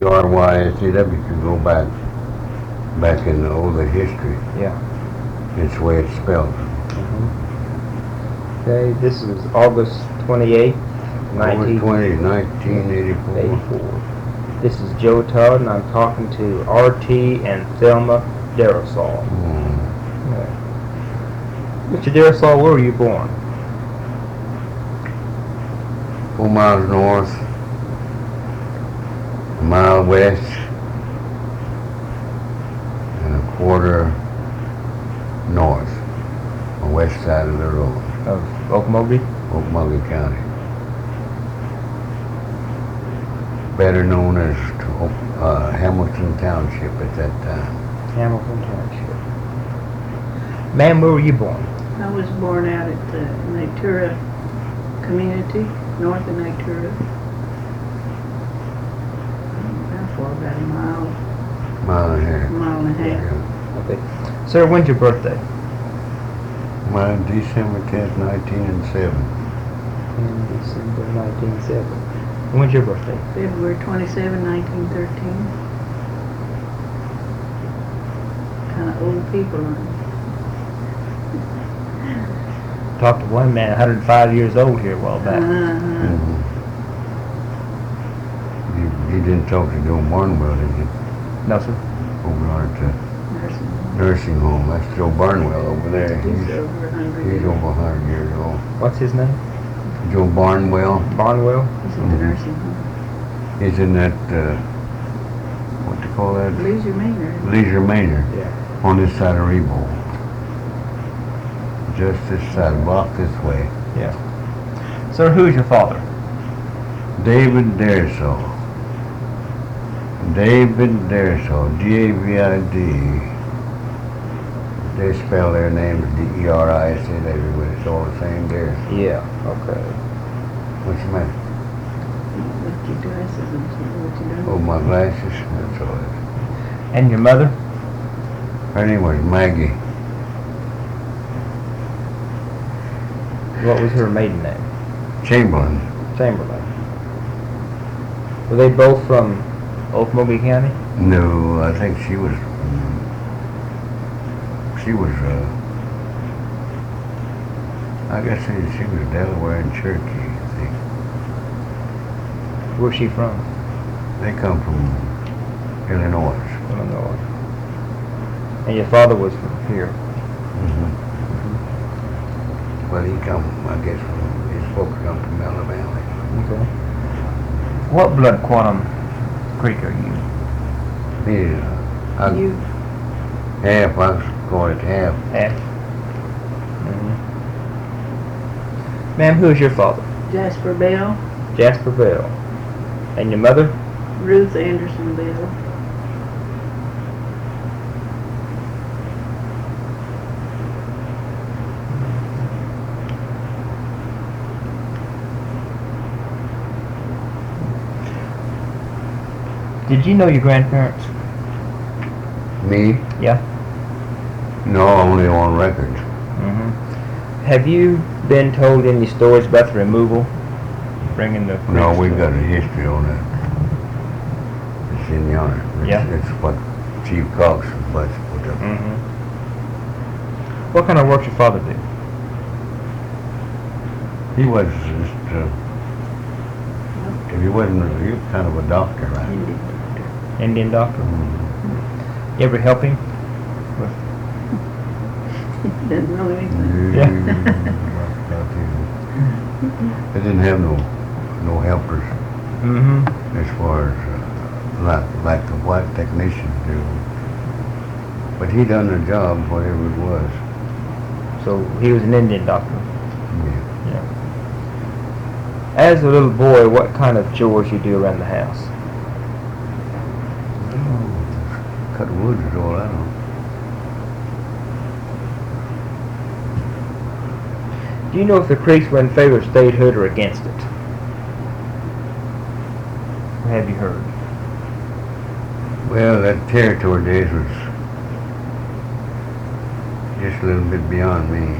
RYSCW could go back in the older history. Yeah. It's the way it's spelled. Okay, this is August 28th, August 20, 1984. 1984. This is Joe Todd, and I'm talking to RT and Thelma Derrisaw. Okay. Mr. Derrisaw, where were you born? 4 miles north, a mile west, and a quarter north, on the west side of the road. Of Okmulgee? Okmulgee County. Better known as Hamilton Township at that time. Hamilton Township. Ma'am, where were you born? I was born out at the Natura community, north of Natura. How far? About a mile. Mile and a half. Mile and a half. Yeah. Okay. Sir, when's your birthday? Mine December 10th, 1907. In December 1907. When's your birthday? February 27, 1913. Kind of old people, aren't Talked to one man, 105 years old here a while they? back. You didn't talk to Joe Barnwell, did you? No, sir. Over at the Nursing home. nursing home. That's Joe Barnwell over there. He's over 100 He's years over 100 years old. What's his name? Joe Barnwell. Barnwell? He's in the nursing home. He's in that, what do you call that? Leisure Manor. Leisure Manor. Yeah. On this side of Rebo. Just this side, block this way. Yeah. Sir, who's your father? David Derrisaw. David Derrisaw. D-A-V-I-D. They spell their names D-E-R-I-S-A everywhere. It's all the same there. Yeah. Okay. What's the matter? With your glasses and what you doing? Oh, my glasses? That's all it is. And your mother? Her name was Maggie. What was her maiden name? Chamberlain. Chamberlain. Were they both from Okmulgee County? No, I think she was, I guess she was Delaware and Cherokee, I think. Where's she from? They come from Illinois. Illinois. And your father was from here? Well, he come, I guess, his folks come from Alabama. Okay. What blood quantum Creek are you? Yeah, You, half, I was going at half. Half. Ma'am, who is your father? Jasper Bell, Jasper Bell. And your mother? Ruth Anderson Bell. Did you know your grandparents? Me? Yeah. No, only on records. Have you been told any stories about the removal? Bringing the... No, creeks we've to- got a history on that. It's in yonder. Yeah. It's what Chief Cox was put up. What kind of work your father do? He was just, he was kind of a doctor, right? Indian doctor. Indian doctor? You ever help him? Doesn't know anything. Yeah. They didn't have no helpers as far as like the white technicians do. But he done the job, whatever it was. So he was an Indian doctor. Yeah. Yeah. As a little boy, what kind of chores you do around the house? Cut wood is all I know. Do you know if the Creeks were in favor of statehood or against it? Or have you heard? Well, that territory days was just a little bit beyond me.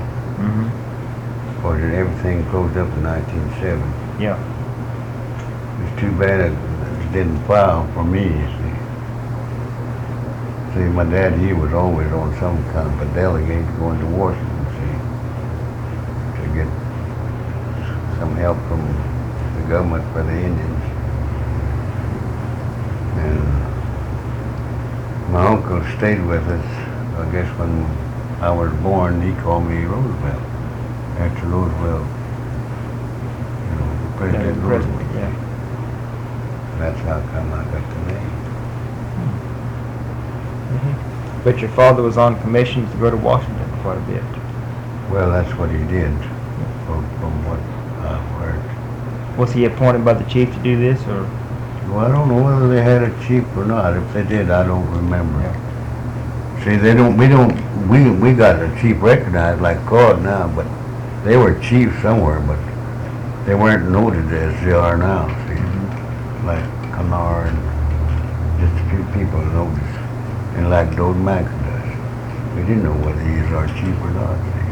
Because everything closed up in 1907. Yeah. It's too bad didn't file for me, you see. See, my dad, he was always on some kind of a delegate going to Washington, see, to get some help from the government for the Indians. And my uncle stayed with us, I guess when I was born. He called me Roosevelt, after Roosevelt, you know, President Roosevelt. Yeah. That's how come I got the name. But your father was on commission to go to Washington quite a bit. Well, that's what he did, from what I've heard. Was he appointed by the chief to do this, or? Well, I don't know whether they had a chief or not. If they did, I don't remember. Yeah. See, we got a chief recognized like Todd now, but they were chiefs somewhere, but they weren't noted as they are now, see. Like Kamar and just a few people noticed. And like Dode Mack does. We didn't know whether he is our chief or not, see.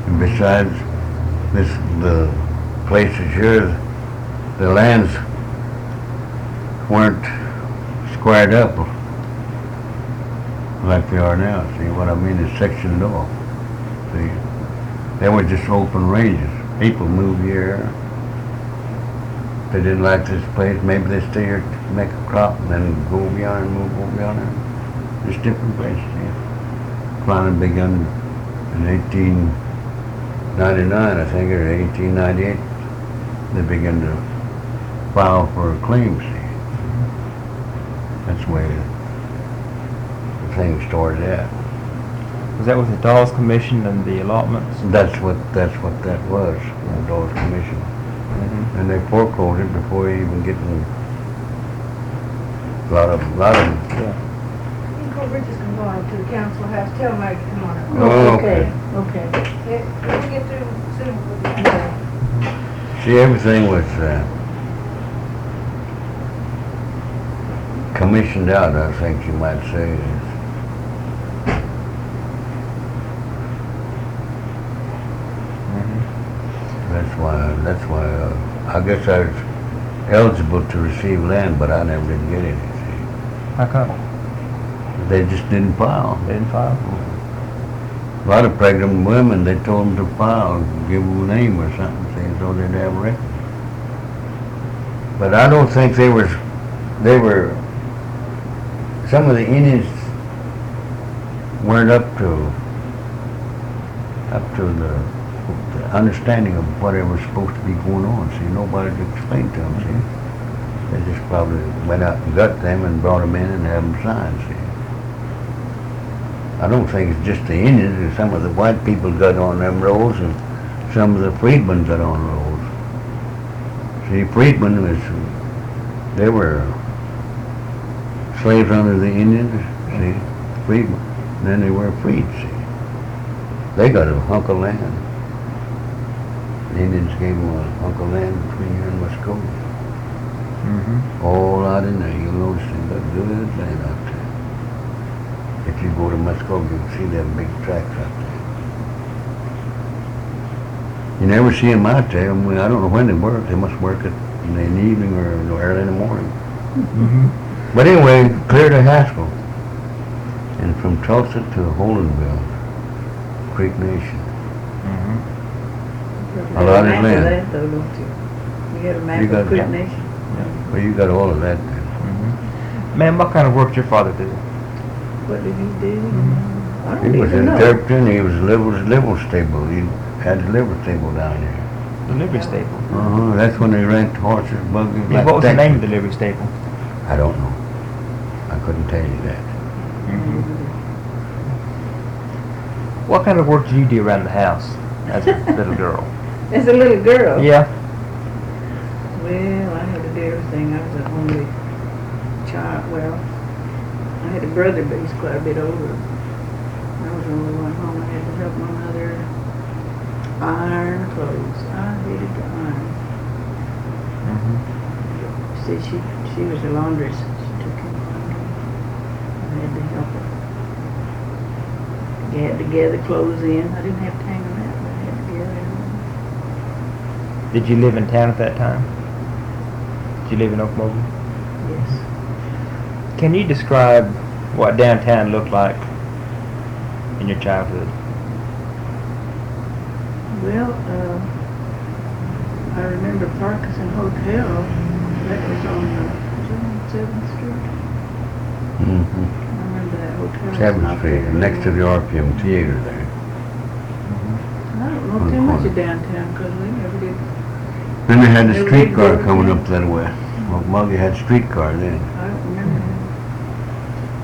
And besides, the places here, the lands weren't squared up like they are now. See what I mean? It's sectioned off. See, they were just open ranges. People moved here. They didn't like this place. Maybe they stay here to make a crop and then go beyond and move over beyond there. Just different places. Yeah. Planting begun in 1899, I think, or 1898. They began to file for a claim. See, that's the way the thing started out. Was that with the Dawes Commission and the allotments? That's what that was. The Dawes Commission. And they foreclosed it before even getting a lot of them. Yeah. We're just going to go on to the council house. Tell Maggie to come on up. Oh, Okay. When we get through soon, we'll be back. See, everything was commissioned out, I think you might say. That's why I guess I was eligible to receive land, but I never did get any, see. How come? They just didn't file. They didn't file? A lot of pregnant women, they told them to file, give them a name or something, see, so they'd have a record. But I don't think they were, some of the Indians weren't up to the understanding of whatever was supposed to be going on. See, nobody could explain to them. See, they just probably went out and got them and brought them in and had them signed. See, I don't think it's just the Indians. And some of the white people got on them rolls, and some of the freedmen got on rolls. See, freedmen they were slaves under the Indians. See, freedmen. And then they were freed. See, they got a hunk of land. The Indians gave them a hunk of land between here and Muskogee. All out in there, you'll notice they got good land out there. If you go to Muskogee, you'll see them big tracks out there. You never see them out there. I mean, I don't know when they work. They must work in the evening or early in the morning. But anyway, clear to Haskell. And from Tulsa to Holdenville, Creek Nation. A lot of land. That, though, don't you? You got a map You got- of Creek yeah. Nation? Well, you got all of that then. Ma'am, what kind of work did your father do? What did he do? I He don't was even know. interpreting. He was liver stable. He had a liver stable down here. The livery stable. That's when they ranked horses, buggies. Yeah, like what was the that. name of the livery stable? I don't know. I couldn't tell you that. What kind of work did you do around the house as a little girl? As a little girl? Yeah. Well, I had to do everything. I was the only child. Well, I had a brother, but he's quite a bit older. I was the only one home. I had to help my mother iron clothes. I hated to iron. See, she was a laundress. She took in the laundry. I had to help her. You had to gather clothes in. I didn't have to hang them out, but I had to gather them. Did you live in town at that time? You live in Okmulgee? Yes. Can you describe what downtown looked like in your childhood? Well, I remember Parkinson Hotel. That was on 7th Street. Mm-hmm. I remember that hotel. 7th Street, next to the RPM Theater there. I don't know too much of downtown because we never did. Then they had the Never did streetcar go coming there. up that way. Okmulgee had streetcar then. I don't remember.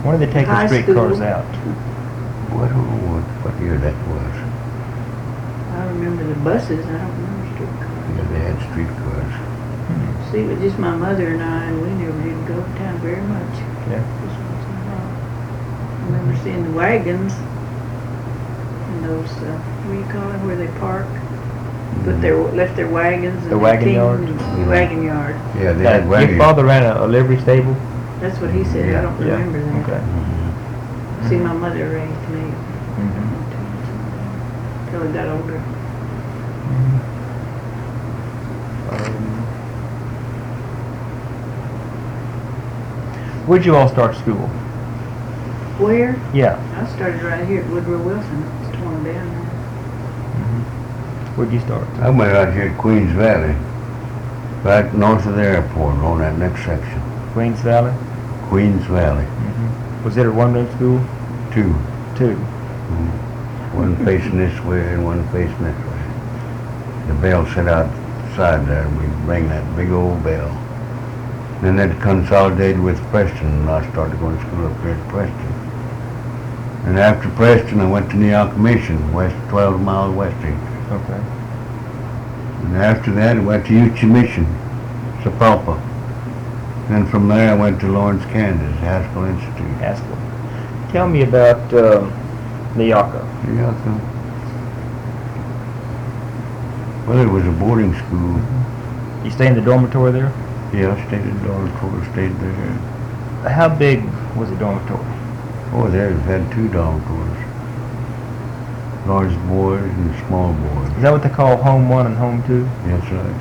When did they take the High streetcars school. out? Well, I don't know what year that was. I remember the buses. I don't remember streetcars. Yeah, they had streetcars. See, it was just my mother and I, and we never did go to town very much. Yeah. Just once in a while. I remember seeing the wagons and those, what do you call it, where they park? Left their wagons. And The wagon team yard? and the wagon yard. Yeah, they had Your wagons. father ran a livery stable? That's what he said. Yeah. I don't remember that. Okay. Mhm. See, my mother raised me Mm-hmm. till I got older. Where'd you all start school? Where? Yeah. I started right here at Woodrow Wilson. It's torn down now. Where'd you start? I went out here at Queens Valley, right north of the airport on that next section. Queens Valley? Queens Valley. Was it a one-room school? 2. Two. One facing this way and one facing this way. The bell set outside there, and we'd ring that big old bell. Then that consolidated with Preston, and I started going to school up here at Preston. And after Preston, I went to Nuwaka Mission, 12 miles west of here. Okay. And after that, I went to Euchee Mission, Sapulpa. Then from there, I went to Lawrence, Kansas, Haskell Institute. Haskell. Tell me about Nuwaka. Nuwaka. Well, it was a boarding school. You stay in the dormitory there? Yeah, I stayed in dormitory, stayed there. How big was the dormitory? Oh, there, we've had 2 dormitories. Large boys and small boys. Is that what they call home one and home two? That's right.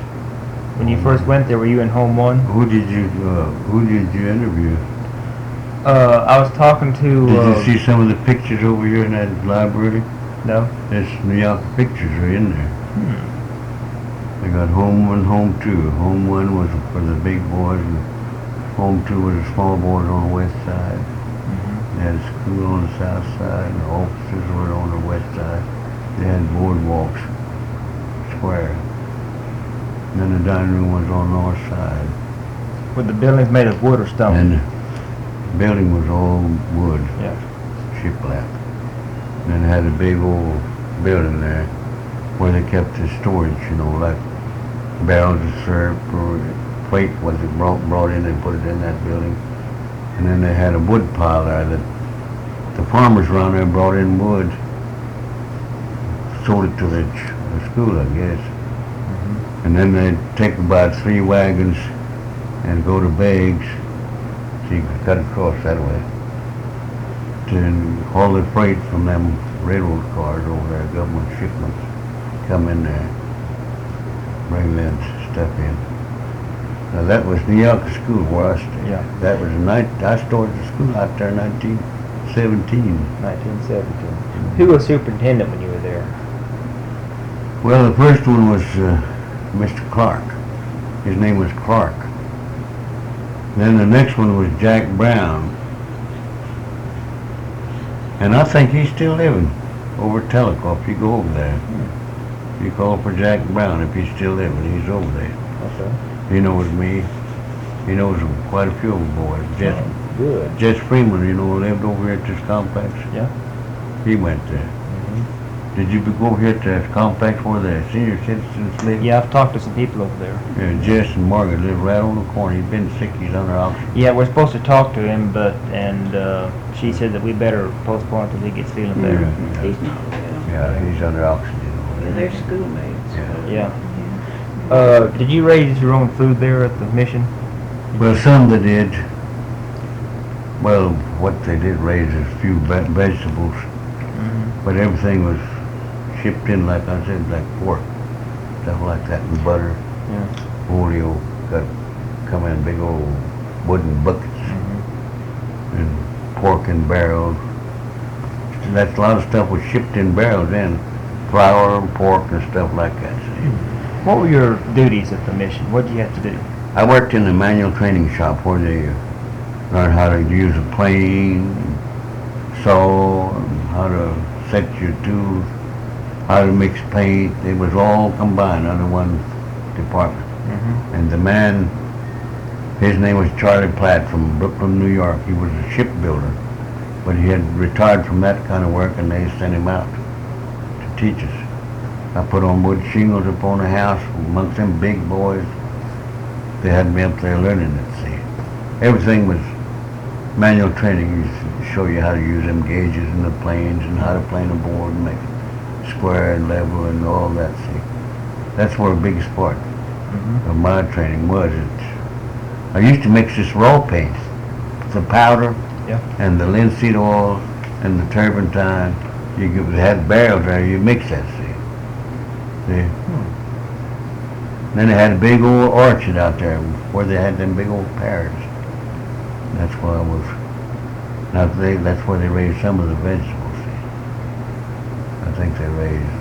When you first went there, were you in home one? Who did you interview? I was talking to. Did you see some of the pictures over here in that library? No. There's Nuwaka pictures are in there. They got home 1, home 2. Home 1 was for the big boys, and home 2 was the small boys on the west side. They had a school on the south side, and the offices were on the west side. They had boardwalks, square. And then the dining room was on the north side. Were the buildings made of wood or stone? And the building was all wood, Yeah. shiplap. And then they had a big old building there where they kept the storage, like barrels of syrup or plate was it brought in and put it in that building. And then they had a wood pile there that the farmers around there brought in wood, sold it to the school, I guess. And then they'd take about 3 wagons and go to Beggs, so you could cut across that way, to haul the freight from them railroad cars over there, government shipments, come in there, bring that stuff in. Now that was Nuwaka School where I stayed. Yeah. That was I started the school out there in 1917. 1917. Who was superintendent when you were there? Well, the first one was Mr. Clark. His name was Clark. Then the next one was Jack Brown. And I think he's still living over at Teleco. If you go over there, you call for Jack Brown. If he's still living, he's over there. Okay. He knows me. He knows quite a few of the boys. Good. Jess Freeman, lived over here at this complex. Yeah. He went there. Did you go over here at the complex where the senior citizens live? Yeah, I've talked to some people over there. Yeah, Jess and Margaret live right on the corner. He's been sick. He's under oxygen. Yeah, we're supposed to talk to him, and she said that we better postpone until he gets feeling better. Yeah. He's not well. Yeah, he's under oxygen. Yeah, they're schoolmates. Yeah. Yeah. Did you raise your own food there at the mission? Well, some they did. Well, what they did raise is a few vegetables, but everything was shipped in, like I said, like pork, stuff like that, and butter, Yeah. oleo, got come in big old wooden buckets and pork in barrels. And that's a lot of stuff was shipped in barrels then, flour and pork and stuff like that. See? What were your duties at the mission? What did you have to do? I worked in the manual training shop where they learned how to use a plane, saw, and how to set your tools, how to mix paint. It was all combined under one department. And the man, his name was Charlie Platt from Brooklyn, New York. He was a shipbuilder, but he had retired from that kind of work, and they sent him out to teach us. I put on wood shingles upon the house amongst them big boys. They had me up there learning it, see. Everything was manual training. He used to show you how to use them gauges and the planes and how to plane a board and make it square and level and all that, see. That's where the biggest part of my training was. I used to mix this raw paint, the powder and the linseed oil and the turpentine. You had barrels there, you mix that, see. Then they had a big old orchard out there where they had them big old pears. That's where I was. That's where they raised some of the vegetables. See. I think they raised,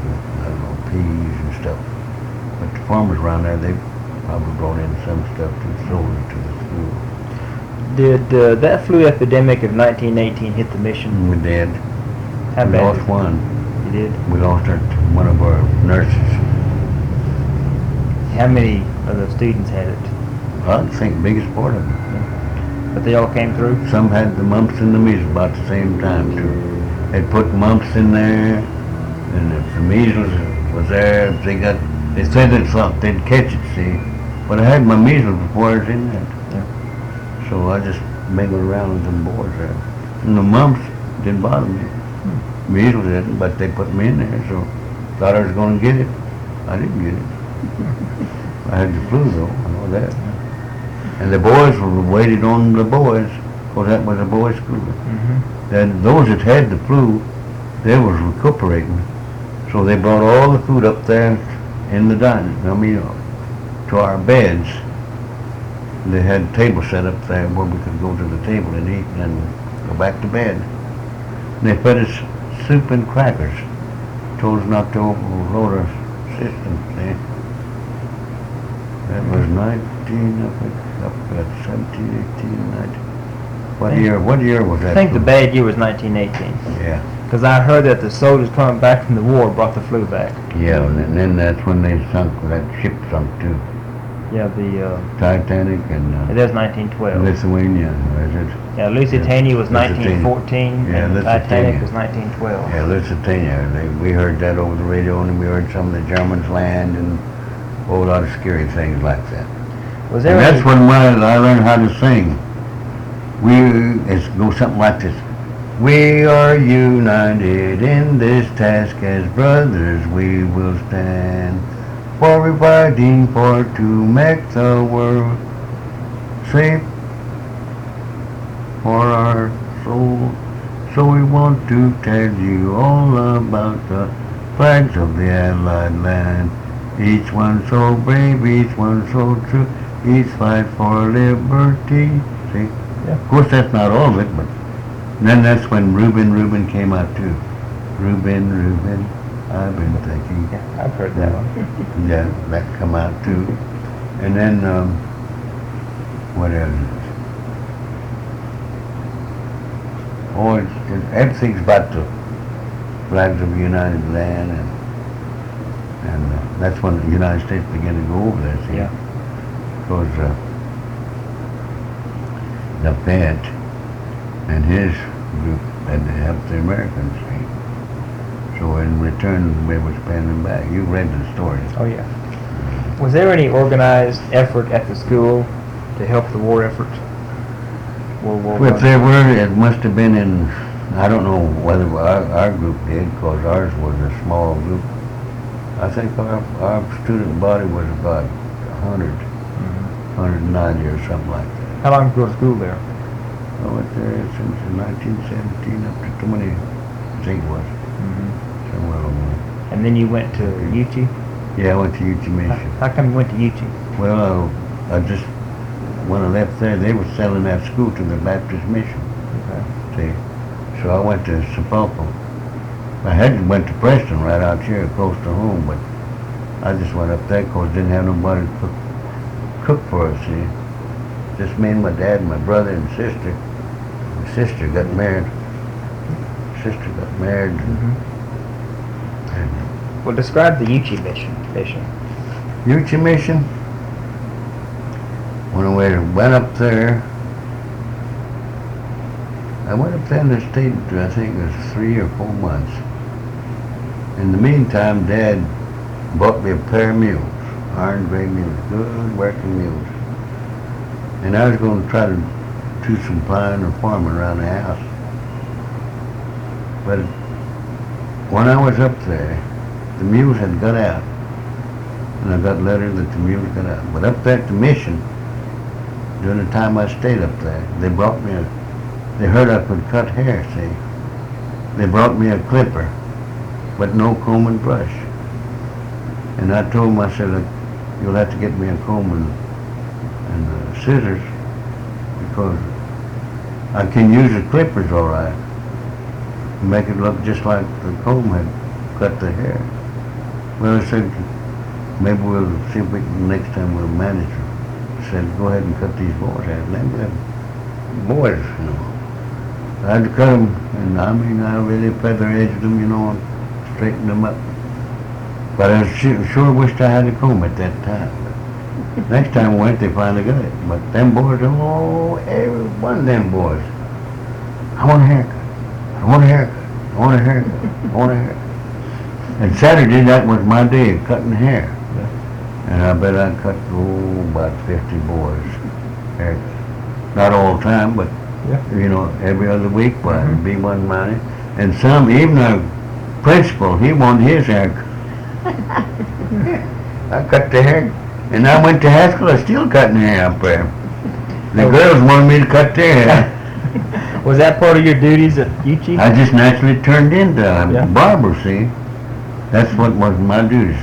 I don't know, peas and stuff. But the farmers around there, they probably brought in some stuff and sold it to the school. Did that flu epidemic of 1918 hit the mission? We did. How We bad? lost one. You did? We lost one of our nurses. How many of the students had it? I think biggest part of them. But they all came through? Some had the mumps and the measles about the same time too. They put mumps in there, and if the measles was there, they said they thought they'd catch it, see. But I had my measles before I was in there. So I just mingled around with them boys there. And the mumps didn't bother me. Measles didn't, but they put me in there, so thought I was going to get it. I didn't get it. I had the flu though, I know that. And the boys waited on the boys, because that was a boys' school. Then those that had the flu, they was recuperating. So they brought all the food up there in the dining, to our beds. They had a table set up there where we could go to the table and eat and then go back to bed. And they fed us soup and crackers. Told us not to overload our system. See? That was 19, up at 17, 18, 19. What year was that? I think the bad year was 1918. Yeah. Because I heard that the soldiers coming back from the war brought the flu back. Yeah, and then that's when they sunk, that ship sunk too. Yeah, the Titanic and it is 1912. Lithuania, is it? Yeah, Lusitania was Lusitania. 1914, Yeah, and Lusitania. Titanic was 1912. Yeah, Lusitania. We heard that over the radio, and we heard some of the Germans land, and a whole lot of scary things like that. Was there And any, that's when I learned how to sing. It goes something like this. We are united in this task, as brothers we will stand. For we're fighting to make the world safe for our soul. So we want to tell you all about the flags of the Allied land. Each one so brave, each one so true, each fight for liberty. See? Yeah. Of course that's not all of it, but then that's when Reuben came out too. Reuben, I've been thinking. yeah, I've heard that one. Yeah, that come out too. And then, what else? Oh, everything's about the flags of the United Land, and that's when the United States began to go over there, see? Yeah. Because the Fed and his group had to help the Americans, see? So in return, we was paying them back. You read the story. Oh yeah. Was there any organized effort at the school to help the war effort? World War If I? there were, it must have been in, I don't know whether our group did, because ours was a small group. I think our student body was about 100, 190 or something like that. How long did you go to school there? I went there since 1917 up to 20, I think it was, somewhere along there. And then you went to Euchee? Yeah, I went to Euchee Mission. How come you went to Euchee? Well, I just when I left there, they were selling that school to the Baptist Mission. Okay. See, so I went to Sapulpa. I had went to Preston right out here, close to home, but I just went up there because didn't have nobody to cook for us. See, just me and my dad, and my brother and sister. My sister got married. And Well, describe the Euchee Mission. Euchee Mission. When I went up there, I went up there and stayed, I think it was 3 or 4 months. In the meantime, Dad bought me a pair of mules, iron gray mules, good working mules. And I was going to try to do some plowing or farming around the house. But when I was up there, the mules had got out. And I got letters that the mules got out. But up there at the mission, during the time I stayed up there, they brought me they heard I could cut hair, see. They brought me a clipper, but no comb and brush. And I told them, I said, look, you'll have to get me a comb and scissors, because I can use the clippers all right. Make it look just like the comb had cut the hair. Well, I said, maybe we'll see if we can, next time we'll manage it. I said, go ahead and cut these boys' hair. Then we have boys, you know. I had to cut them, and I mean, I really feather edged them, you know, and straightened them up. But I sure wished I had a comb at that time. But next time I went, they finally got it. But them boys, oh, every one of them boys, I want a haircut. I want a haircut. I want a haircut. I want a haircut. And Saturday, that was my day of cutting hair. Yeah. And I bet I cut, about 50 boys' haircut. Not all the time, but, you know, every other week, but it'd be one money. And some, even our principal, he wanted his haircut. I cut the hair. And I went to Haskell, I still cutting hair up there. The girls wanted me to cut their hair. Was that part of your duties at Euchee? I just naturally turned into a barber, see. That's what was my duties.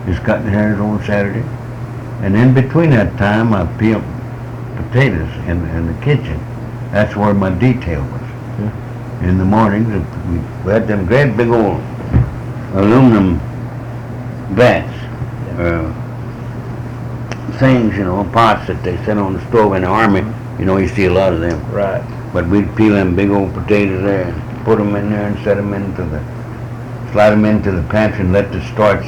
Just cutting hairs on Saturday. And in between that time, I peeled potatoes in the kitchen. That's where my detail was. In the mornings, we had them great big old aluminum vats, things, you know, pots that they set on the stove in the army. You know, you see a lot of them. Right. But we'd peel them big old potatoes there and put them in there and set them slide them into the pantry and let the starch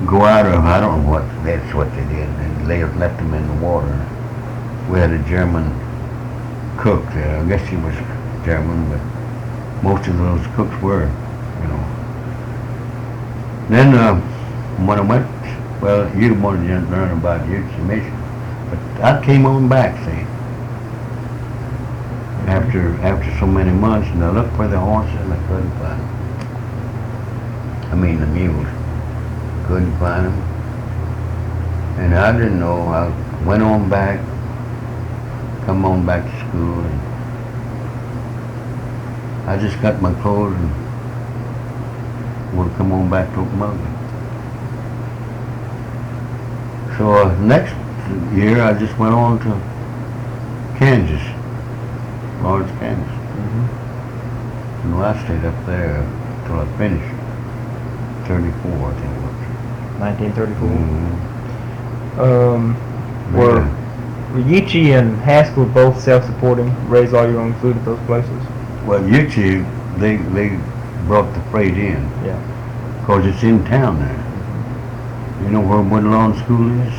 go out of, I don't know what, that's what they did. And they left them in the water. We had a German cook there. I guess he was German, but most of those cooks were, you know. Then when I went, well, you wanted to learn about Euchee Mission, but I came on back, see, after so many months, and I looked for the horses and I couldn't find them. I mean the mules, couldn't find them, and I didn't know. I went on back, come on back to school, and I just got my clothes and would come on back to Okmulgee. So next year I just went on to Kansas, Lawrence, Kansas. And I stayed up there till I finished. 34, I think it was. 1934. Were Euchee and Haskell both self-supporting? Raise all your own food at those places? Well, Euchee, they brought the freight in. Yeah. Because it's in town there. You know where Woodlawn School is?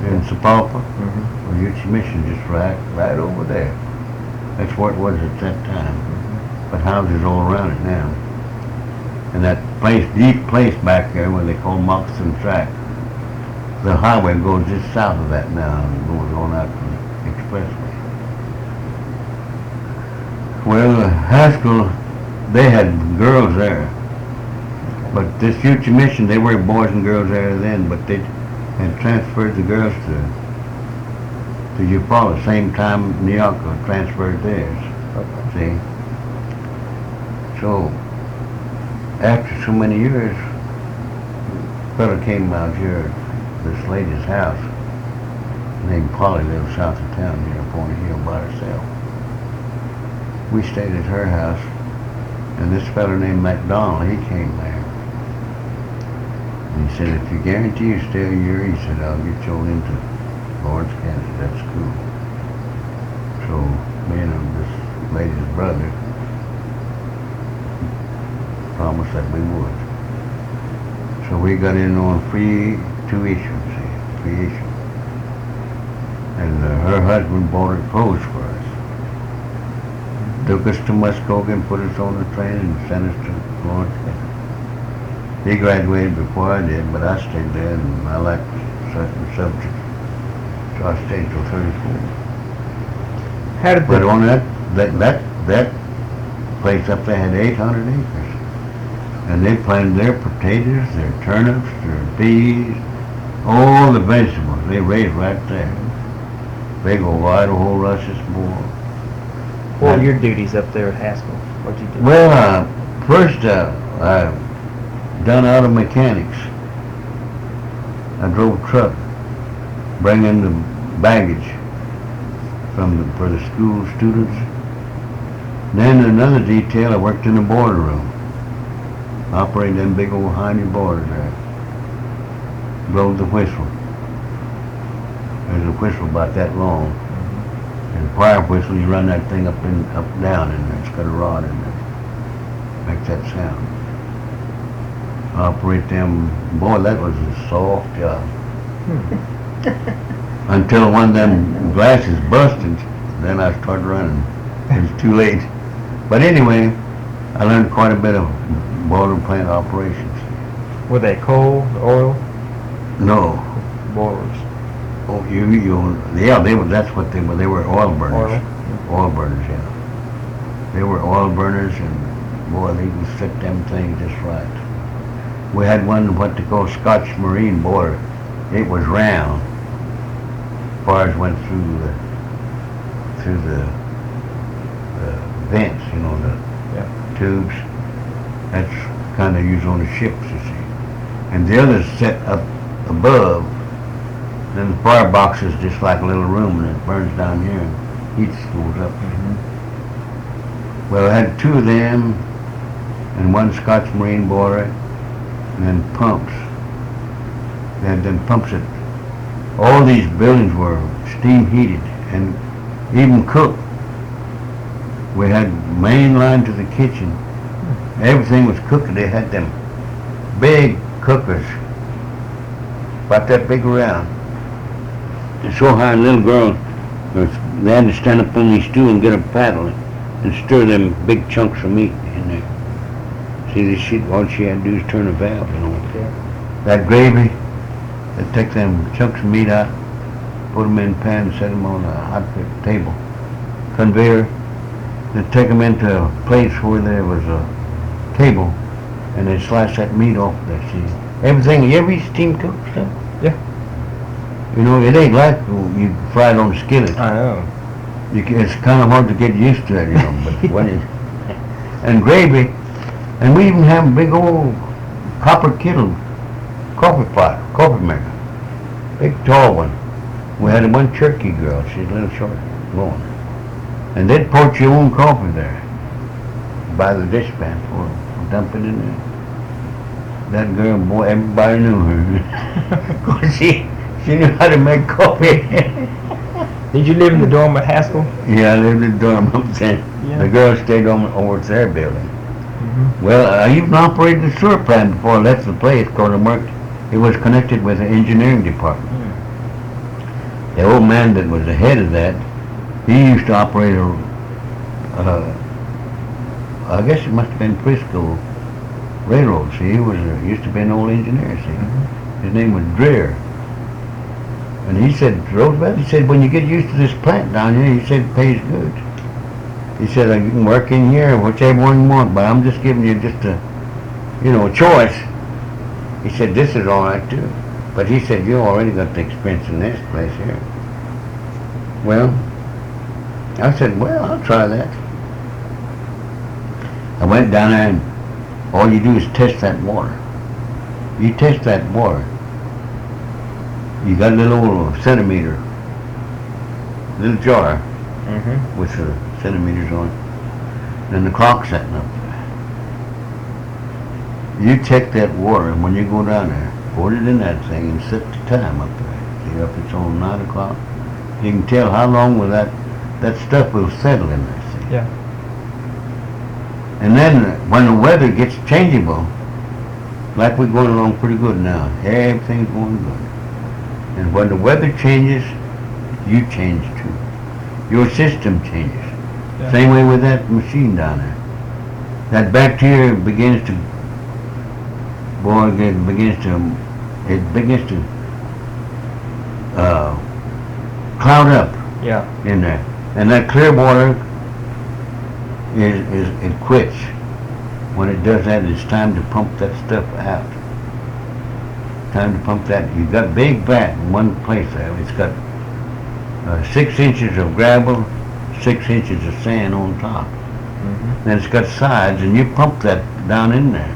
In Sapulpa? Well, Euchee Mission just right over there. That's what it was at that time. But houses all around it now. And that place, deep place back there where they call Moccasin Track, the highway goes just south of that now and goes on out to the expressway. Well, Haskell, they had girls there. But this Euchee Mission, they were boys and girls there then, but they had transferred the girls to Eufaula, same time Nuwaka transferred theirs. See? So, after so many years, a fella came out here, this lady's house, named Polly lives south of town here in Point Hill by herself. We stayed at her house, and this fellow named McDonald, he came there. And he said, if you guarantee you stay a year, he said, I'll get you on into Lawrence, Kansas, that school. So me and this lady's brother promised that we would. So we got in on free tuition. And her husband bought her clothes for us. Took us to Muskogee and put us on the train and sent us to Lawrence, Kansas. He graduated before I did, but I stayed there and I liked certain subjects. So I stayed till 34. How did But the, on that place up there had 800 acres. And they planted their potatoes, their turnips, their peas, all the vegetables they raised right there. Big old Idaho russes boy. what were your duties up there at Haskell? What'd you do? Well, first I done auto mechanics. I drove a truck, bringing the baggage for the school students. Then another detail, I worked in the boiler room, operating them big old Heine boilers there. Blowed the whistle. There's a whistle about that long. And a fire whistle, you run that thing up and down, and it's got a rod in it. Makes that sound. Operate them, boy, that was a soft job. Until one of them glasses busted, then I started running. It was too late. But anyway, I learned quite a bit of boiler plant operations. Were they coal, oil, No. boilers? Oh, yeah, that's what they were. They were oil burners. Oil burners, yeah. They were oil burners, and boy, they would set them things just right. We had one, what they call Scotch Marine boiler. It was round. Fires went through the vents, the tubes. That's kind of used on the ships, you see. And the other's set up above. Then the fire box is just like a little room, and it burns down here and heat goes up. Well, I had two of them, and one Scotch Marine boiler, and then pumps. They had them pumps that all these buildings were steam heated and even cooked. We had main line to the kitchen. Everything was cooked. They had them big cookers, about that big around. And so high, little girls, they had to stand up on these stools and get a paddle and stir them big chunks of meat in there. See, all she had to do is turn a valve, Okay. That gravy, they'd take them chunks of meat out, put them in a pan, set them on a hot table, conveyor. They'd take them into a place where there was a table, and they'd slice that meat off there, see. Everything, you ever eat steam cooked stuff? Yeah. It ain't like you fry it on the skillet. I know. It's kind of hard to get used to it, but when it, and gravy, and we even have a big old copper kettle coffee pot, coffee maker, big tall one. We had one Cherokee girl, she's a little short, long, and they'd pour your own coffee there, by the dishpan, dump it in there. That girl, boy, everybody knew her, 'cause she knew how to make coffee. Did you live in the dorm at Haskell? Yeah, I lived in the dorm up there. Yeah. The girl stayed over at their building. Well, I even operated the sewer plant before I left the place, because I worked. It was connected with the engineering department. The old man that was the head of that, he used to operate I guess it must have been Frisco Railroad. See, he used to be an old engineer. See, his name was Dreer. And he said, Roosevelt, he said, when you get used to this plant down here, he said, it pays good. He said, you can work in here, whichever one you want, but I'm just giving you just a choice. He said, this is all right too. But he said, you already got the experience in this place here. Well, I said, well, I'll try that. I went down there, and all you do is test that water. You test that water. You got a little centimeter little jar Mm-hmm. with the centimeters on it. And the clock setting up there. You check that water, and when you go down there, put it in that thing and set the time up there. See, if it's on 9 o'clock, you can tell how long will that stuff will settle in there, see. Yeah. And then when the weather gets changeable, like we're going along pretty good now, everything's going good. And when the weather changes, you change too. Your system changes. Yeah. Same way with that machine down there. That bacteria begins to cloud up Yeah. in there. And that clear water it quits. When it does that, it's time to pump that stuff out. Time to pump that. You've got big vat in one place there. It's got 6 inches of gravel, 6 inches of sand on top. Mm-hmm. Then it's got sides, and you pump that down in there,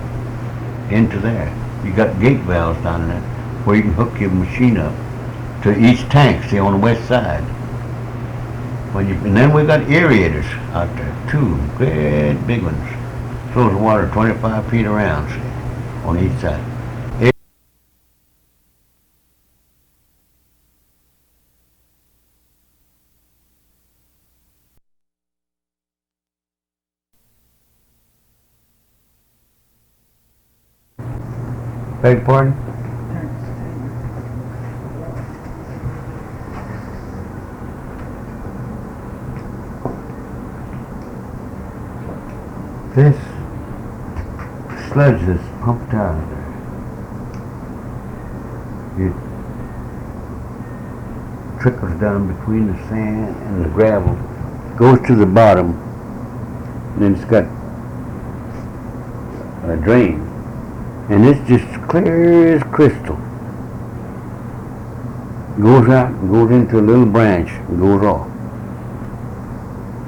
into there. You got gate valves down in there where you can hook your machine up to each tank, see, on the west side. And then we got aerators out there, 2 great big ones. Flows the water 25 feet around, see, on each side. Beg pardon? This sludge that's pumped out of there, it trickles down between the sand and the gravel, goes to the bottom, and then it's got a drain, and it's just clear as crystal. Goes out and goes into a little branch and goes off.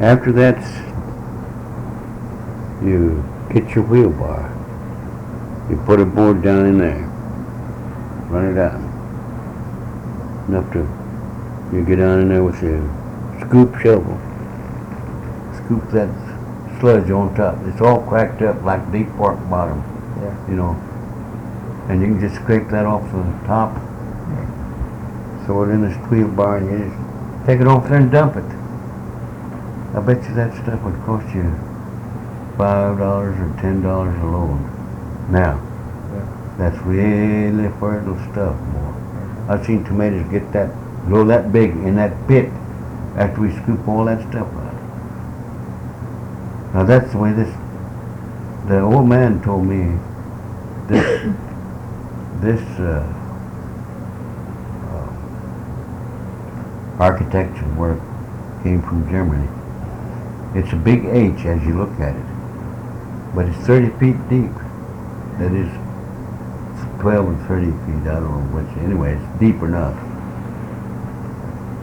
After that, you get your wheel bar. You put a board down in there. Run it out. Enough to, you get down in there with your scoop shovel. Scoop that sludge on top. It's all cracked up like deep fork bottom. Yeah. You know. And you can just scrape that off the top. Throw it in this wheel bar and you just take it off there and dump it. I bet you that stuff would cost you $5 or $10 a load. Now, that's really fertile stuff, boy. I've seen tomatoes get that, grow that big in that pit after we scoop all that stuff out. Now that's the way the old man told me this architecture work came from Germany. It's a big H as you look at it, but it's 30 feet deep. That is 12 and 30 feet, I don't know which. Anyway, it's deep enough.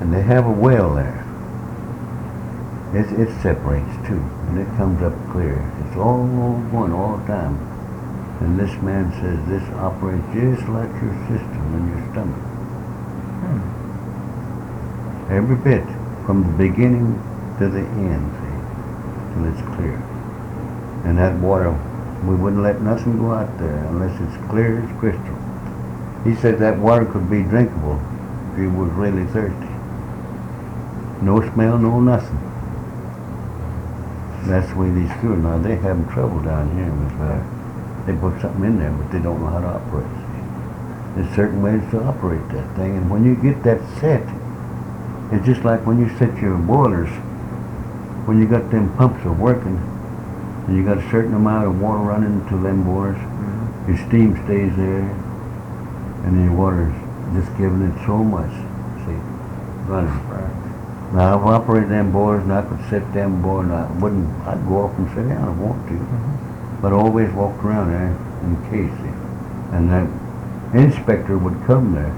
And they have a well there. It separates too, and it comes up clear. It's all going all the time. And this man says this operates just like your system in your stomach. Every bit, from the beginning to the end, see, till it's clear. And that water, we wouldn't let nothing go out there unless it's clear as crystal. He said that water could be drinkable if you was really thirsty. No smell, no nothing. That's the way these schools, now they having trouble down here with they put something in there, but they don't know how to operate it. There's certain ways to operate that thing, and when you get that set, it's just like when you set your boilers, when you got them pumps are working, and you got a certain amount of water running to them boilers, your steam stays there, and then your water's just giving it so much, see, running. Now, I've operated them boilers, and I could set them boilers, I'd go off and sit down if I want to, but I always walked around there in case, see. And that inspector would come there.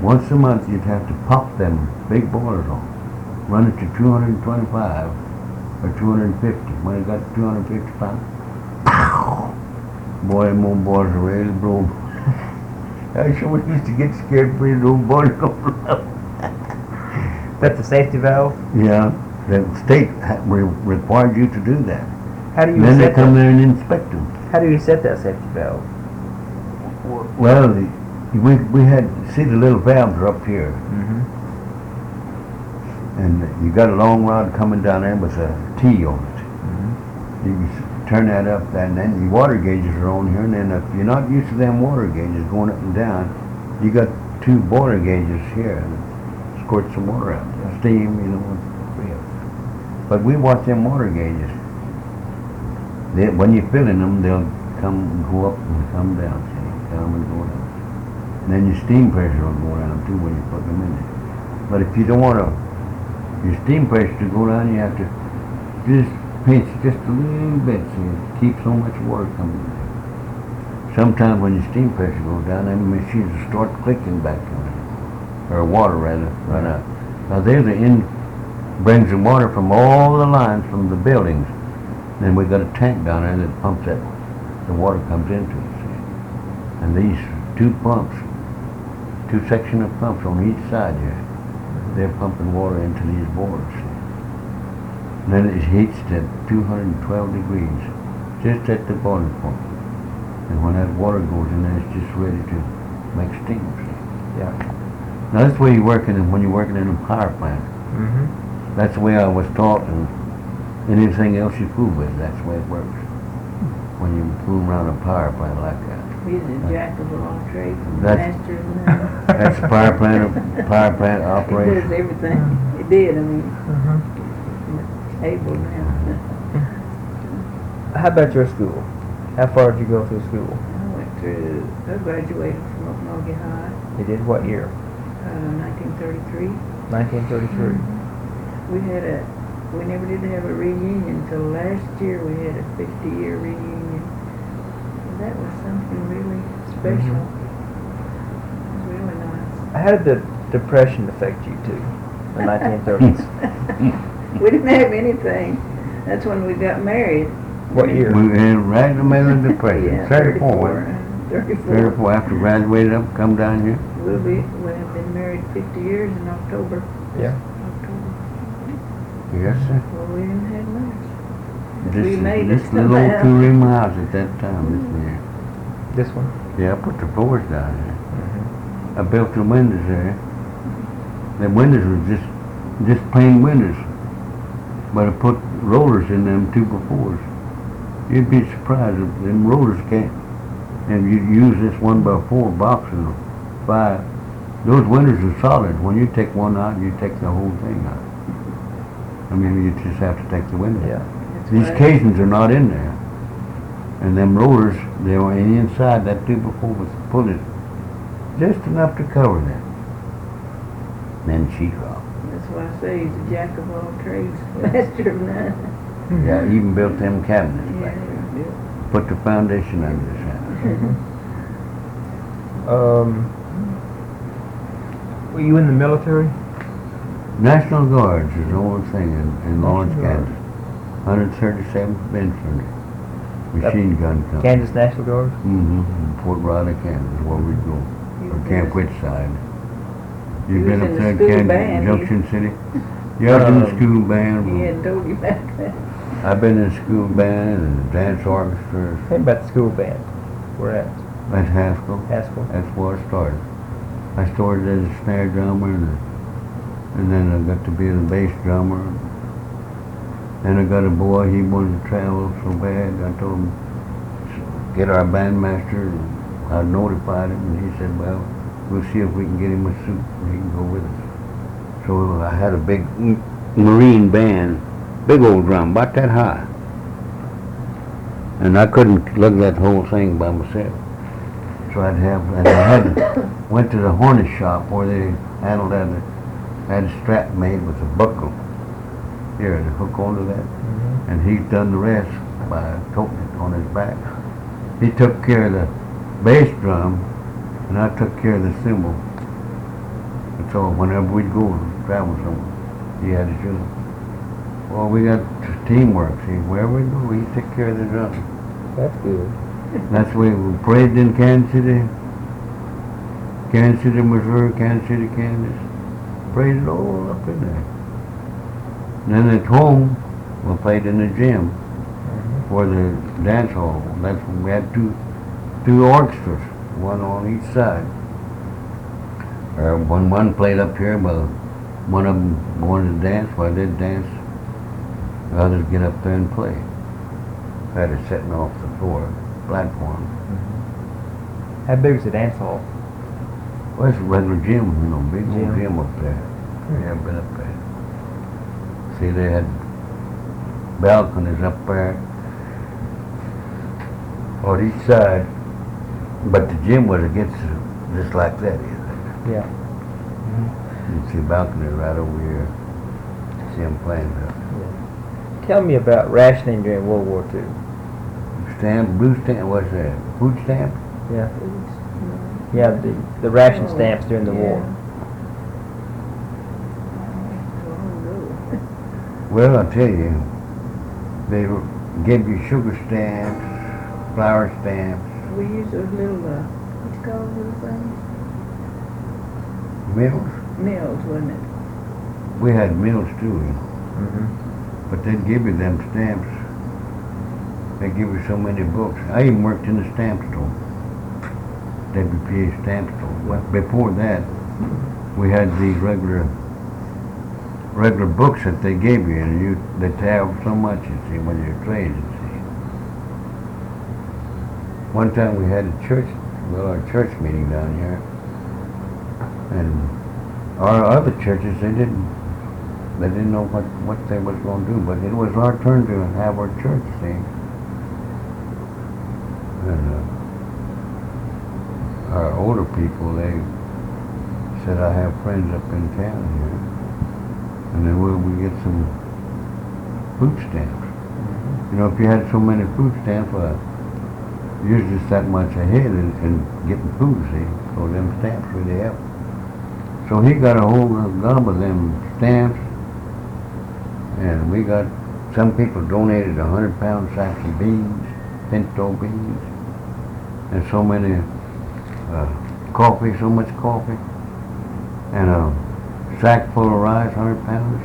Once a month, you'd have to pop them big boilers on, run it to 225 or 250. When it got to 255, pow! Boy, them old boilers are ready to blow. I sure used to get scared for those old boilers going up. That's a safety valve? Yeah, the state required you to do that. How do you And then they set come that? there and inspect them. How do you set that safety valve? Well, we had, see the little valves are up here, Mm-hmm. and you got a long rod coming down there with a T on it. Mm-hmm. You can turn that up, and then your water gauges are on here, and then if you're not used to them water gauges going up and down, you got two water gauges here, and squirt some water out, steam, you know. But we watch them water gauges. When you're filling them, they'll come and go up and come down, see, come and go down. And then your steam pressure will go down too when you put them in there. But if you don't want your steam pressure to go down, you have to just pinch just a little bit so you keep so much water coming in. Sometimes when your steam pressure goes down, them machines will start clicking back on it, or water rather, run out. Now there's the end, brings the water from all the lines from the buildings. Then we got a tank down there that pumps that, the water comes into it. See? And these two pumps, two sections of pumps on each side here, they're pumping water into these boards. See? And then it heats to 212 degrees, just at the boiling point. And when that water goes in there, it's just ready to make steam. See? Yeah. Now that's the way you're working when you're working in a power plant. Mm-hmm. That's the way I was taught, and anything else you fool with, that's the way it works. When you fool around a power plant like that. He's a jack of all trades, and That's- master of none. That's the power plant He does operation. everything. He did, I mean, Mm-hmm. able now. How about your school? How far did you go through school? I graduated from Okmulgee High, You did what year? 1933. 1933. We never did have a reunion until last year. We had a 50-year reunion. That was something really special. It was really nice. How did the Depression affect you too? The 1930s. We didn't have anything. That's when we got married. What year? We were right in the middle of the depression. Yeah, 34. 34. 34 after graduated up, come down here. We'll have been married 50 years in October. Yeah. October. Yes, sir. Well, we didn't have much. This, We made this it little old somehow. two-room house at that time, this year. This one? Yeah, I put the floors down there. Mm-hmm. I built the windows there. The windows were just plain windows. But I put rollers in them 2x4s. You'd be surprised if them rollers can't. And you use this 1x4 box and 5. Those windows are solid. When you take one out, you take the whole thing out. I mean, you just have to take the window. Yeah. That's These why- casings are not in there. And them rollers, they were inside that 2x4 was pulled just enough to cover that. Then sheetrock. That's why I say he's a jack of all trades, master of none. Yeah, even built them cabinets Yeah, back there. he Put the foundation under this house. Were you in the military? National Guards is the old thing in Lawrence, National Kansas. 137th Infantry. Machine gun company. Kansas National Guard? Mm-hmm. Fort Riley, Kansas, where we go. Or Camp Whitside. He You've was been in up the there, school Kansas, band. Junction City? Yeah, I was in the school band. He hadn't told you about that. I've been in the school band and the dance orchestra Tell me about the school band. Where at? at Haskell. Haskell? That's where I started. I started as a snare drummer and then I got to be the bass drummer. And I got a boy, he wanted to travel so bad. I told him, get our bandmaster. I notified him and he said, well, we'll see if we can get him a suit and he can go with us. So I had a big Marine band, big old drum, about that high. And I couldn't lug that whole thing by myself. So and I went to the harness shop where they handled that, had a strap made with a buckle here to hook onto that. Mm-hmm. And he's done the rest by toting it on his back. He took care of the bass drum, and I took care of the cymbal. And so whenever we'd go travel somewhere, he had to do it. Well, we got teamwork. See, wherever we go, he took care of the drum. That's good. That's the way we prayed in Kansas City, Missouri, Kansas City, Kansas. Played it all up in there. And then at home, we played in the gym for the dance hall. That's when we had two orchestras, one on each side. When one played up here, well, one of them wanted to dance, while they'd dance, the others get up there and play. Had it sitting off the floor, platform. How big is the dance hall? Well, it's a regular gym, big old Gym. gym up there. Yeah, I've been up there. See, they had balconies up there on each side, but the gym was against just like that. Yeah. You can see balcony right over here. See them playing there. Tell me about rationing during World War II. Stamp, blue stamp, what's that? Food stamp? Yeah. Yeah, the ration stamps during the war. Well, I'll tell you, they give you sugar stamps, flour stamps, We used those little, what you call those little things? meals. Mills, wasn't it? We had meals too, Mm-hmm. but they'd give you them stamps. They give you so many books. I even worked in the stamp store, WPA stamp store. Well, before that, we had these regular books that they gave you, and they'd have so much, you see, when you're trading, see. One time we had our church meeting down here, and our other churches, they didn't know what they was going to do, but it was our turn to have our church, see. And our older people, they said, I have friends up in town here, and then we get some food stamps. You know, if you had so many food stamps, you're just that much ahead in getting food, see, so them stamps really help. So he got a whole gob of them stamps, and we got, some people donated 100-pound sacks of beans, pinto beans, and so many coffee, so much coffee, and a sack full of rice, 100 pounds,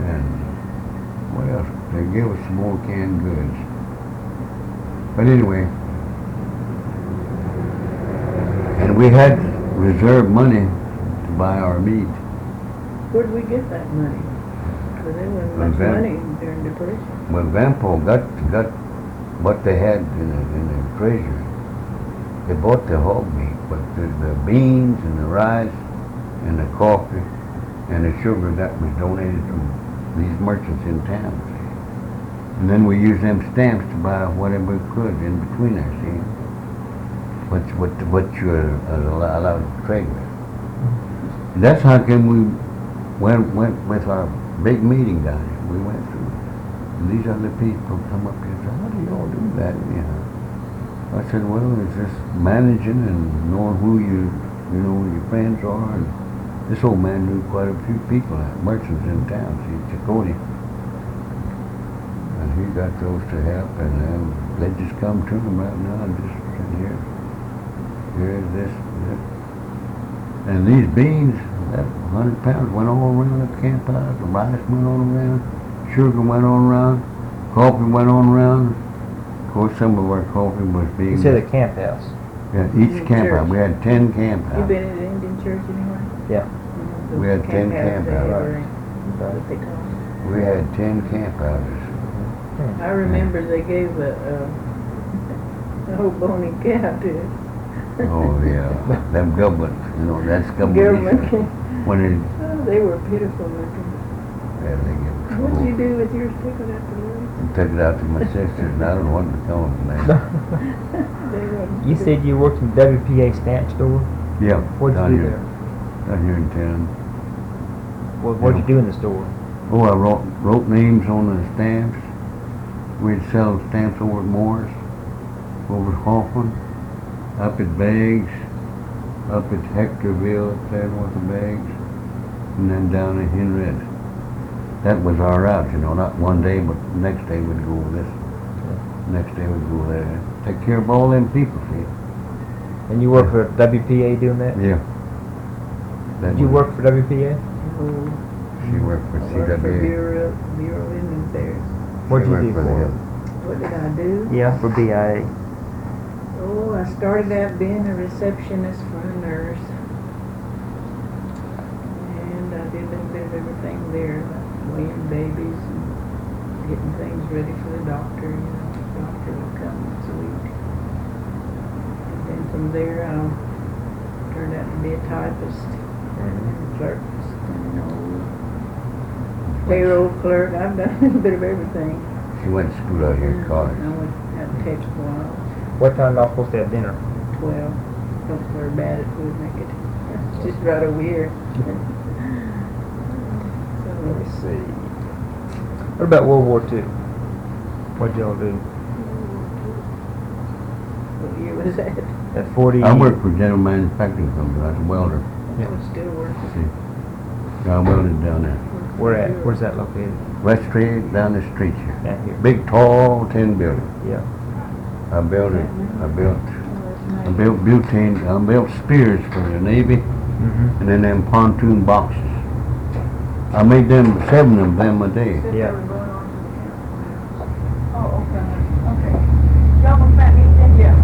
and what else? They gave us some more canned goods. But anyway, and we had reserved money to buy our meat. Where'd we get that money? Because there wasn't much money during the Depression. When Vanpo got what they had in the treasury, they bought the hog meat, but the beans and the rice and the coffee and the sugar, that was donated from these merchants in town. And then we used them stamps to buy whatever we could in between there, see? What you're allowed to trade with. And that's how come we went with our big meeting down here. We went through. And these other people come up here and say, how do you all do that? I said, well, it's just managing and knowing who your friends are. And this old man knew quite a few people, merchants in town, see, Chakotay. And he got those to help, and they just come to him right now and just say, here's this. And these beans, that 100 pounds went all around the campfire. The rice went on around, sugar went on around, coffee went on around. Of course, some of our coffee was being... You said the camp house. Yeah, each camp house. We had 10 camp You houses. been in the Indian church anywhere? Yeah. We had 10 camp houses. What they call it. We had 10 camp houses. I remember they gave a whole bony cow to us. Oh, yeah. Them government, that's Government. When They were pitiful looking. they give us What did you do with yours? Pick it up and took it out to my sisters, and I don't know what to call them, man. You said you worked in the WPA stamp store? Yeah. What did down you do here, there? Down here in town. What did you do in the store? Oh, I wrote names on the stamps. We'd sell stamps over at Morris, over at Hoffman, up at Beggs, up at Hectorville, up there with the Beggs, and then down at Henrietta. That was our route, not one day, but the next day we'd go this. Next day we'd go there. Take care of all them people, see. And you work for WPA doing that? Yeah. Did you work for WPA? Oh, She worked for I worked for CWA. Bureau of Indian Affairs. What'd She you worked do for for them. them? What did I do? Yeah, for BIA. Oh, I started out being a receptionist for a nurse. And I did a little bit of everything there, like weighing babies and getting things ready for the doctor. You know, the doctor would come once a week. And then from there, I turned out to be a typist and clerk, you know, payroll clerk. I've done a little bit of everything. She went to school out here at college. I went out to Texas for a while. What time y'all supposed to have dinner? 12. Don't worry about it. We'll make it. It's just right over here. Let me see. What about World War II? What'd y'all do? What year was that? At 40. I worked for General Manufacturing Company. I was a welder. Yeah. I was still working. See, I welded down there. Where at? Where's that located? West Street, down the street here. Down here. Big, tall tin building. Yeah. I built it. I built Oh, butane. I built spears for the Navy, Mm-hmm. and then them pontoon boxes. I made them 7 of them a day. Yeah. Oh, okay, okay. Y'all gonna back me then? Yeah,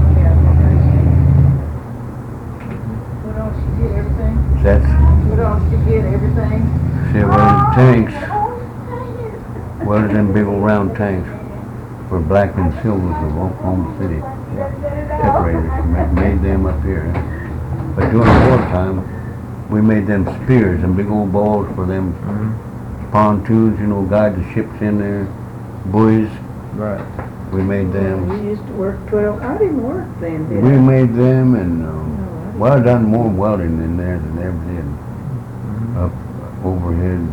What else you get? Everything? That's What else you get? Everything? see, I welded tanks. Welded them big old round tanks for black and silvers of Oklahoma City. Separators. Made them up here. But during wartime, we made them spears and big old balls for them pontoons, you know, guide the ships in there, buoys. Right. We made them. We used to work 12. I didn't work then, did We I? made them, and No, I well, I done more welding in there than ever did. Mm-hmm. Up overhead,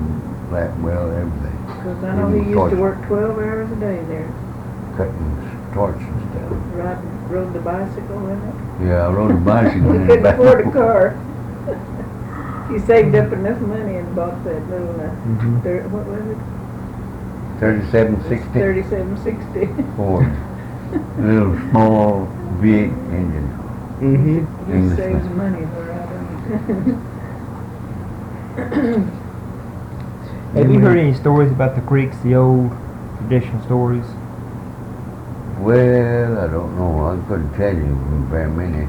flat weld, everything. Because I know he used to work 12 hours a day there. Cutting torch and stuff. Rode the bicycle with it. Yeah, I rode a bicycle We in the couldn't back. afford a car. He saved up enough money and bought that little, Mhm. what was it? 3760 3760. Ford. A little small V8 engine. Mm-hmm. He English saves one. money where I don't. Have you heard any stories about the creeks, the old traditional stories? Well, I don't know. I couldn't tell you very many.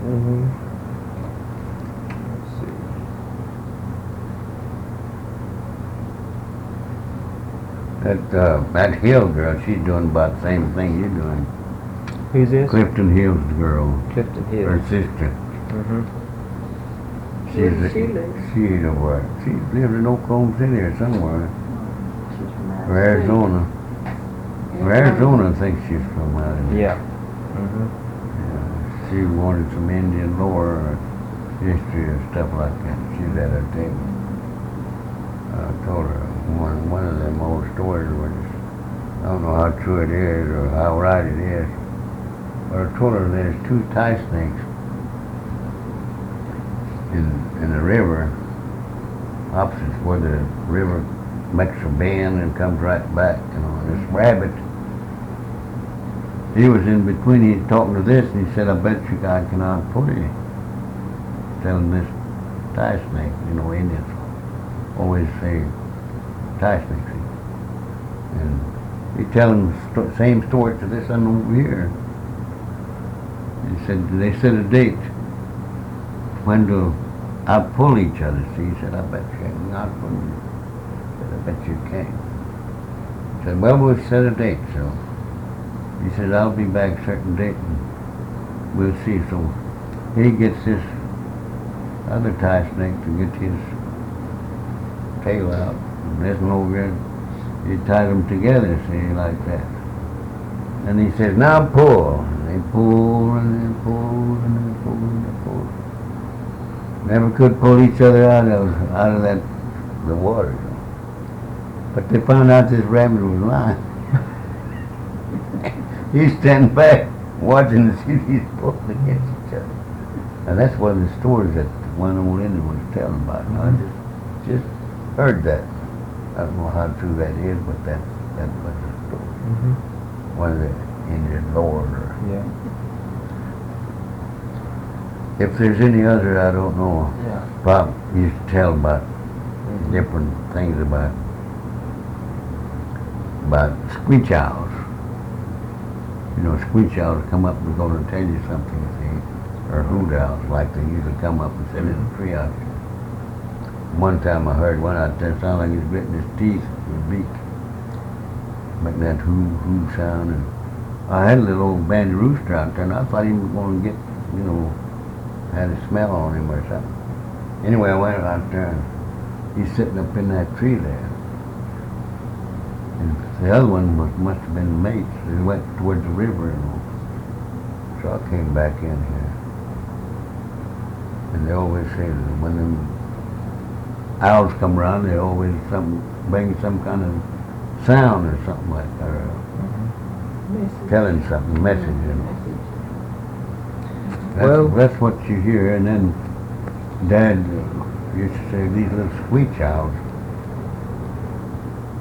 Mm-hmm. Let's see. That Hill girl, she's doing about the same thing you're doing. Who's this? Clifton Hill's girl, Clifton her Hill. sister. Mm-hmm. Where does she live? She's over. She lives in Oklahoma City or somewhere. She's from out Or of state. Arizona. Or Arizona, I think she's from out of there. Yeah. Mm-hmm. Yeah. She wanted some Indian lore or history or stuff like that. She's at her table. I told her one of them old stories was, I don't know how true it is or how right it is, but I told her there's 2 tie snakes in the river, opposite where the river makes a bend and comes right back, you know. And this rabbit, he was in between, he was talking to this, and he said, I bet you I cannot put it. Telling this tie snake, you know, Indians always say tie snake. And he telling the same story to this one over here. He said, they set a date when to outpull each other. See, he said, I bet you can outpull you. He said, I bet you can't. He said, well, we'll set a date, so. He said, I'll be back certain date and we'll see. So he gets this other tie snake to get his tail out. And this one over here, he tied them together, see, like that. And he says, now pull. And they pull and they pull and they pull and they pull. Never could pull each other out of the water. You know. But they found out this rabbit was lying. He's standing back watching to see these pulling against each other. And that's one of the stories that one old Indian was telling about. And I just heard that. I don't know how true that is, but that was the story. Mm-hmm. One of the Indian lore. Yeah. If there's any other, I don't know. Yeah. Bob used to tell about different things about screech owls. You know, screech owls come up and going to tell you something, see, or hoot owls, like they usually come up and sit in the tree out there. One time I heard one out there sound like he's gritting his teeth with his beak, making that hoo sound. And I had a little old bandy rooster out there, and I thought he was going to get, you know, had a smell on him or something. Anyway, I went out there, and he's sitting up in that tree there. And the other one must have been mates. They went towards the river, you know. So I came back in here. And they always say that when them owls come around, they always bring some kind of sound or something like that, or telling something, message, you know. That's what you hear. And then Dad used to say these little screech owls.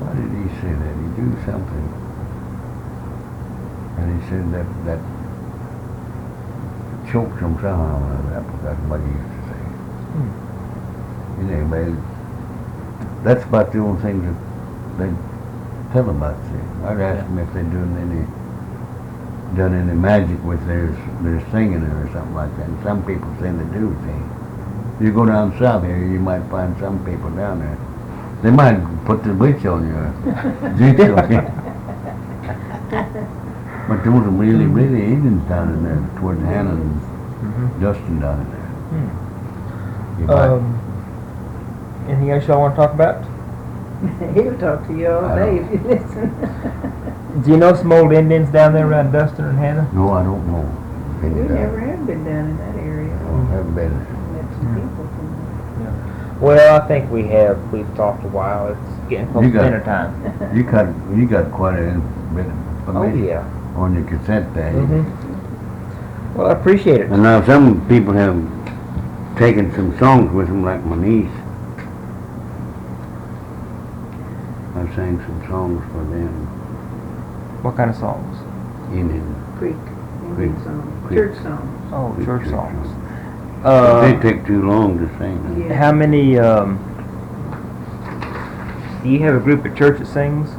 Why did he say that? He do something. And he said that chokes them somehow. That's what he used to say. Anyway, that's about the only thing that they tell about. See, I'd ask them if they're done any magic with their singing or something like that. And some people say they do. See, you go down south here, you might find some people down there. They might put the witch on you, jinx on you. But there was really Indians down in there towards Hannah and Dustin down in there. You might. Anything else y'all want to talk about? He'll talk to you all day if you listen. Do you know some old Indians down there around Dustin and Hannah? No, I don't know. We never have been down in that area. I haven't been. Met some people from Well, I think we have. We've talked a while. It's getting close to dinner time. You got quite a bit of information on your cassette there. Well, I appreciate it. And now some people have taken some songs with them, like my niece. I sang some songs for them. What kind of songs? Indian Creek songs, Creek. church songs. Oh, church songs. They take too long to sing. Yeah. How many, do you have a group at church that sings?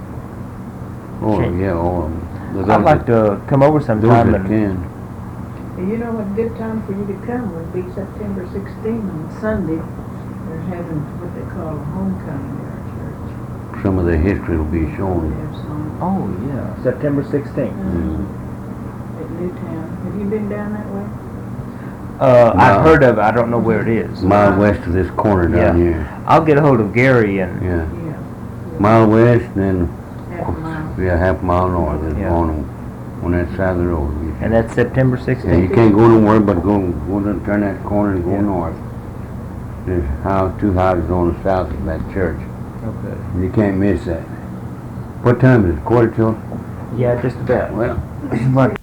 Oh, Okay. yeah, all of them. I'd like to come over Those sometime that and can. And you know what a good time for you to come would be September 16th on Sunday. They're having what they call a homecoming at our church. Some of the history will be They shown. have songs Oh, yeah. September 16th. at Newtown. Have you been down that way? I've heard of it. I don't know where it is. Mile west of this corner down here. I'll get a hold of Gary and Yeah. Yeah. Mile west, then Half a mile. half a mile north is on that side of the road. that's September Yeah, you 16th. can't go nowhere but go to turn that corner and go north. There's two houses on the south of that church. Okay. You can't miss that. What time is it? 1:45? Yeah, just about. Well, it's about